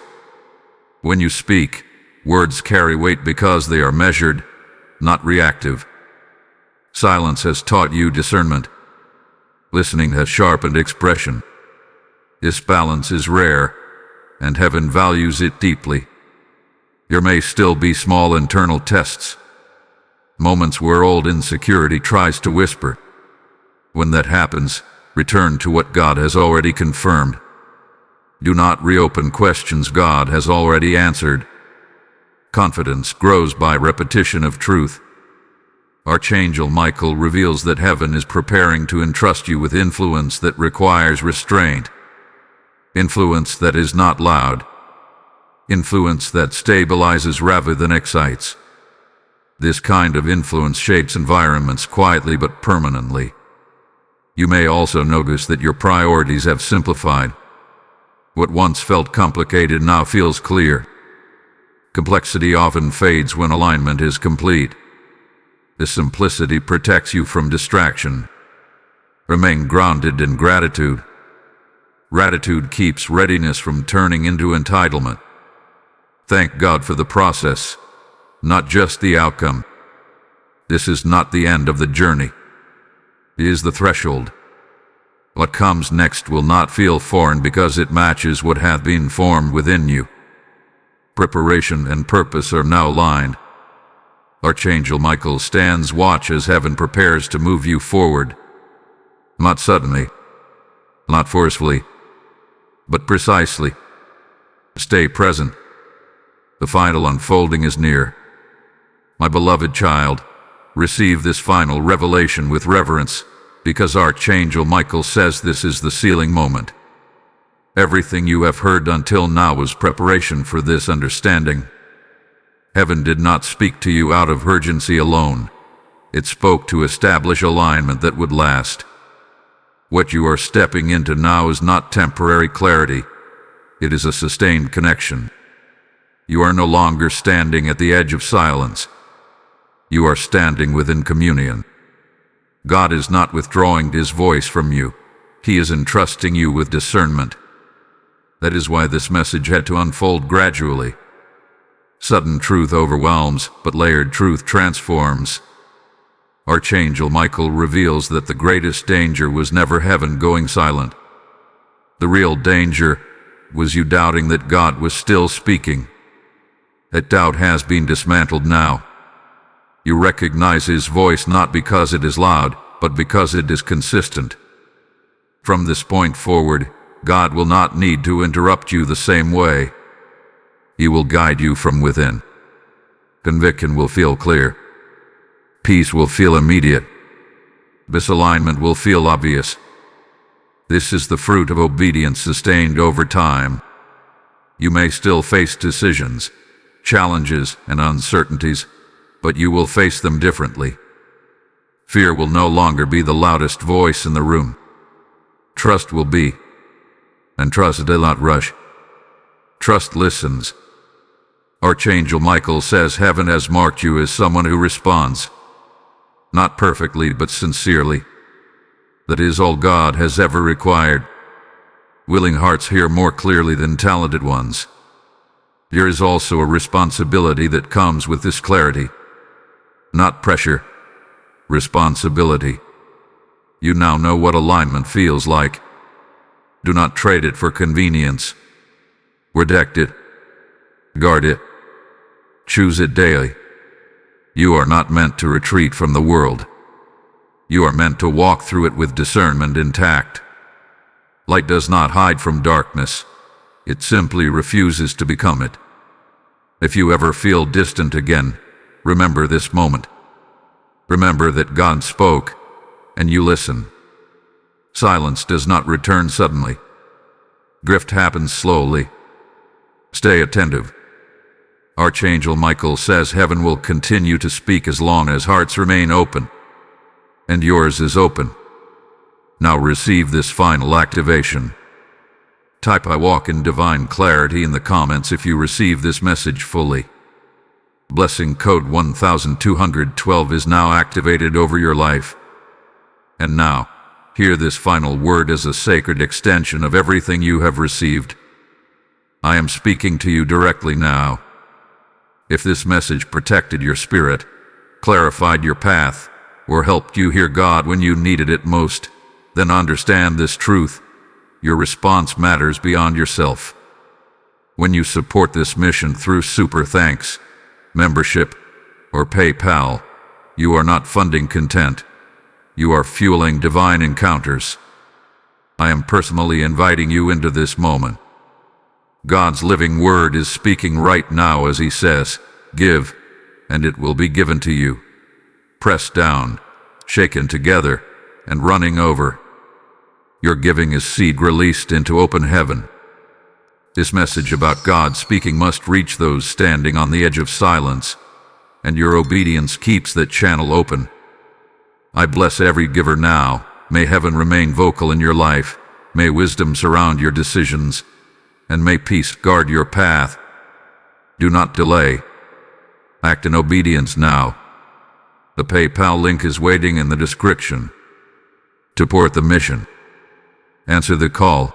When you speak, words carry weight because they are measured, not reactive. Silence has taught you discernment. Listening has sharpened expression. This balance is rare, and heaven values it deeply. There may still be small internal tests, moments where old insecurity tries to whisper. When that happens, return to what God has already confirmed. Do not reopen questions God has already answered. Confidence grows by repetition of truth. Archangel Michael reveals that heaven is preparing to entrust you with influence that requires restraint. Influence that is not loud. Influence that stabilizes rather than excites. This kind of influence shapes environments quietly but permanently. You may also notice that your priorities have simplified. What once felt complicated now feels clear. Complexity often fades when alignment is complete. This simplicity protects you from distraction. Remain grounded in gratitude. Gratitude keeps readiness from turning into entitlement. Thank God for the process, not just the outcome. This is not the end of the journey. It is the threshold. What comes next will not feel foreign because it matches what hath been formed within you. Preparation and purpose are now aligned. Archangel Michael stands watch as heaven prepares to move you forward. Not suddenly, not forcefully, but precisely. Stay present. The final unfolding is near. My beloved child, receive this final revelation with reverence, because Archangel Michael says this is the sealing moment. Everything you have heard until now was preparation for this understanding. Heaven did not speak to you out of urgency alone. It spoke to establish alignment that would last. What you are stepping into now is not temporary clarity. It is a sustained connection. You are no longer standing at the edge of silence. You are standing within communion. God is not withdrawing His voice from you. He is entrusting you with discernment. That is why this message had to unfold gradually. Sudden truth overwhelms, but layered truth transforms. Archangel Michael reveals that the greatest danger was never heaven going silent. The real danger was you doubting that God was still speaking. That doubt has been dismantled now. You recognize His voice not because it is loud, but because it is consistent. From this point forward, God will not need to interrupt you the same way. He will guide you from within. Conviction will feel clear. Peace will feel immediate. Misalignment will feel obvious. This is the fruit of obedience sustained over time. You may still face decisions, challenges, and uncertainties, but you will face them differently. Fear will no longer be the loudest voice in the room. Trust will be. And trust does not rush. Trust listens. Archangel Michael says heaven has marked you as someone who responds. Not perfectly, but sincerely. That is all God has ever required. Willing hearts hear more clearly than talented ones. There is also a responsibility that comes with this clarity. Not pressure. Responsibility. You now know what alignment feels like. Do not trade it for convenience. Protect it. Guard it. Choose it daily. You are not meant to retreat from the world. You are meant to walk through it with discernment intact. Light does not hide from darkness. It simply refuses to become it. If you ever feel distant again, remember this moment. Remember that God spoke, and you listen. Silence does not return suddenly. Drift happens slowly. Stay attentive. Archangel Michael says heaven will continue to speak as long as hearts remain open. And yours is open. Now receive this final activation. Type "I walk in divine clarity" in the comments if you receive this message fully. Blessing code 1212 is now activated over your life. And now, hear this final word as a sacred extension of everything you have received. I am speaking to you directly now. If this message protected your spirit, clarified your path, or helped you hear God when you needed it most, then understand this truth: your response matters beyond yourself. When you support this mission through super thanks, membership, or PayPal, you are not funding content. You are fueling divine encounters. I am personally inviting you into this moment. God's living word is speaking right now as He says, "Give, and it will be given to you. Pressed down, shaken together, and running over." Your giving is seed released into open heaven. This message about God speaking must reach those standing on the edge of silence, and your obedience keeps that channel open. I bless every giver now. May heaven remain vocal in your life. May wisdom surround your decisions, and may peace guard your path. Do not delay. Act in obedience now. The PayPal link is waiting in the description. To support the mission, answer the call,